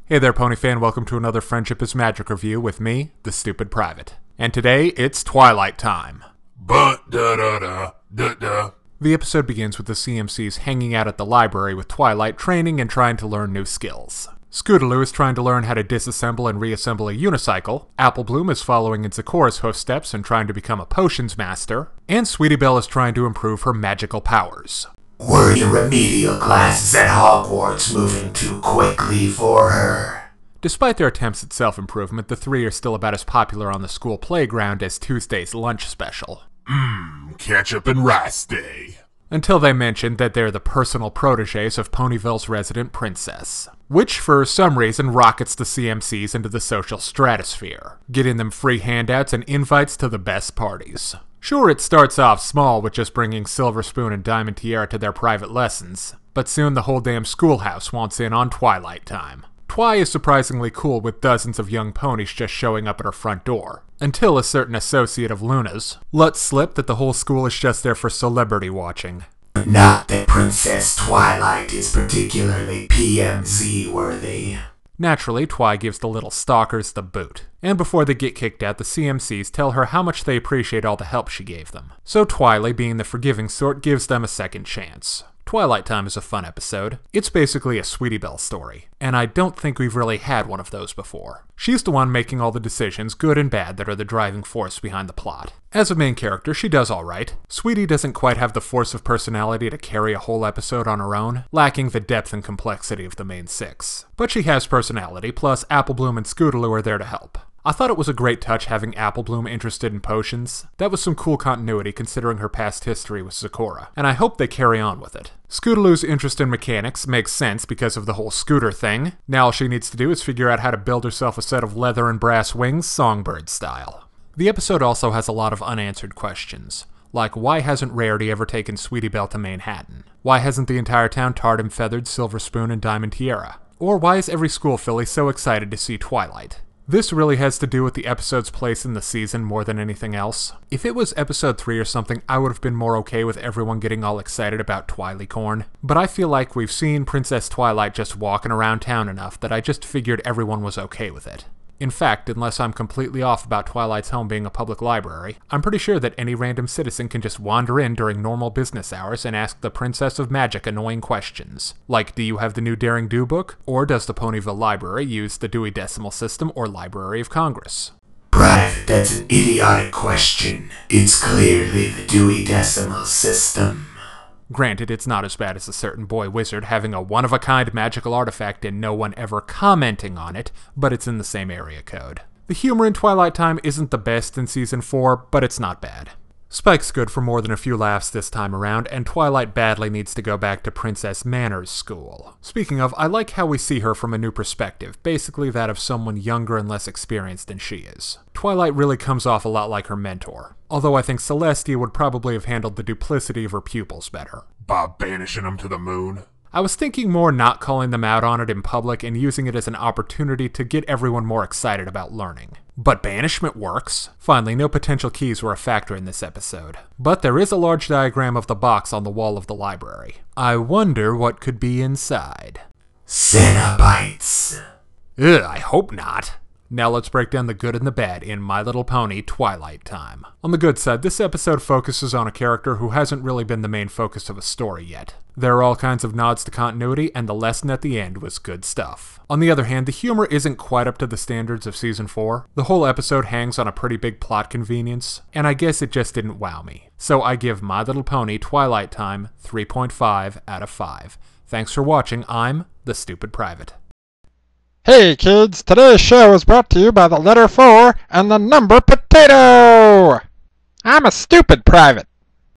Hey there, Pony fan. Welcome to another Friendship is Magic review with me, the Stupid Private. And today, it's Twilight time. But-da-da-da-da-da. The episode begins with the CMCs hanging out at the library with Twilight, training and trying to learn new skills. Scootaloo is trying to learn how to disassemble and reassemble a unicycle, Applebloom is following in Zecora's footsteps and trying to become a potions master, and Sweetie Belle is trying to improve her magical powers. Were the remedial classes at Hogwarts moving too quickly for her? Despite their attempts at self-improvement, the three are still about as popular on the school playground as Tuesday's lunch special. Ketchup and rice day. Until they mentioned that they're the personal protégés of Ponyville's resident princess, which for some reason rockets the CMCs into the social stratosphere, getting them free handouts and invites to the best parties. Sure, it starts off small with just bringing Silver Spoon and Diamond Tiara to their private lessons, but soon the whole damn schoolhouse wants in on Twilight time. Twi is surprisingly cool with dozens of young ponies just showing up at her front door, until a certain associate of Luna's lets slip that the whole school is just there for celebrity watching. Not that Princess Twilight is particularly PMZ-worthy. Naturally, Twi gives the little stalkers the boot, and before they get kicked out, the CMCs tell her how much they appreciate all the help she gave them. So Twilight, being the forgiving sort, gives them a second chance. Twilight Time is a fun episode. It's basically a Sweetie Belle story, and I don't think we've really had one of those before. She's the one making all the decisions, good and bad, that are the driving force behind the plot. As a main character, she does alright. Sweetie doesn't quite have the force of personality to carry a whole episode on her own, lacking the depth and complexity of the main six. But she has personality, plus Applebloom and Scootaloo are there to help. I thought it was a great touch having Applebloom interested in potions. That was some cool continuity considering her past history with Zecora, and I hope they carry on with it. Scootaloo's interest in mechanics makes sense because of the whole scooter thing. Now all she needs to do is figure out how to build herself a set of leather and brass wings, Songbird style. The episode also has a lot of unanswered questions. Like, why hasn't Rarity ever taken Sweetie Belle to Manhattan? Why hasn't the entire town tarred and feathered Silver Spoon and Diamond Tiara? Or why is every school filly so excited to see Twilight? This really has to do with the episode's place in the season more than anything else. If it was episode 3 or something, I would have been more okay with everyone getting all excited about Twilicorn. But I feel like we've seen Princess Twilight just walking around town enough that I just figured everyone was okay with it. In fact, unless I'm completely off about Twilight's home being a public library, I'm pretty sure that any random citizen can just wander in during normal business hours and ask the Princess of Magic annoying questions. Like, do you have the new Daring Do book? Or does the Ponyville Library use the Dewey Decimal System or Library of Congress? Private, that's an idiotic question. It's clearly the Dewey Decimal System. Granted, it's not as bad as a certain boy wizard having a one-of-a-kind magical artifact and no one ever commenting on it, but it's in the same area code. The humor in Twilight Time isn't the best in Season 4, but it's not bad. Spike's good for more than a few laughs this time around, and Twilight badly needs to go back to Princess Manners School. Speaking of, I like how we see her from a new perspective, basically that of someone younger and less experienced than she is. Twilight really comes off a lot like her mentor, although I think Celestia would probably have handled the duplicity of her pupils better. By banishing them to the moon. I was thinking more not calling them out on it in public and using it as an opportunity to get everyone more excited about learning. But banishment works. Finally, no potential keys were a factor in this episode. But there is a large diagram of the box on the wall of the library. I wonder what could be inside. Cenobites. Ugh, I hope not. Now let's break down the good and the bad in My Little Pony Twilight Time. On the good side, this episode focuses on a character who hasn't really been the main focus of a story yet. There are all kinds of nods to continuity, and the lesson at the end was good stuff. On the other hand, the humor isn't quite up to the standards of Season 4. The whole episode hangs on a pretty big plot convenience, and I guess it just didn't wow me. So I give My Little Pony Twilight Time 3.5 out of 5. Thanks for watching. I'm the Stupid Private. Hey kids, today's show is brought to you by the letter 4 and the number potato! I'm a stupid private.